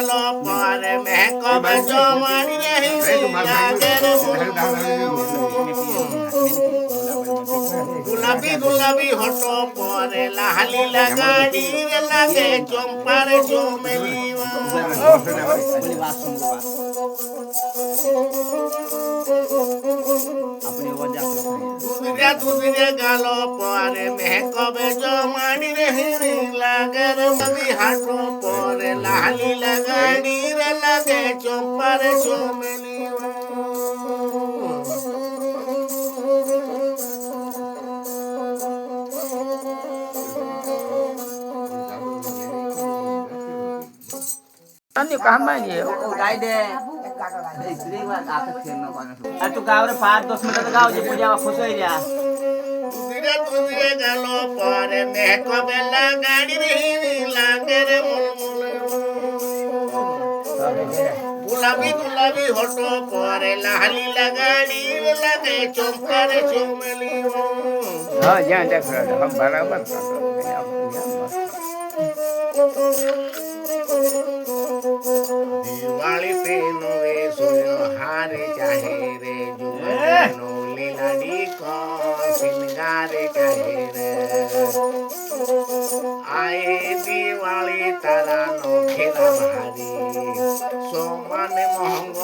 গালো পরে মেহকব জমানি রে লাগের গুলাবি গুলাবি হট পরে লাহালি লাগাড়ি রে লাগে চম্পার চমেলি দুদিনে গেল পরে মেহকবে জমানি রে লাগের মবি হাঁটো পরে লাহালি লাগাড়ি রে লাগে চম্পার চমেলি Anh nhiều काम है ये गाय दे तू गाँव रे 5-10 मिनट गाँव जे पूजा खुश हो जा দুদিনে গেল পরে মেহকবে লাগাড়ি রে লাগের মুলমুল গুলাবি গুলাবি হট পরে লাহালি লাগাড়ি রে লাগে চম্পার চমেলি हाँ यहाँ देख रहे हो हम बराबर दिवाली पे नवे सोयो हारे चाहे रे जुनो लीलाड़ी को सिंगारे चाहे रे आए दिवाली तारा नो खेला भारी सोमान महंग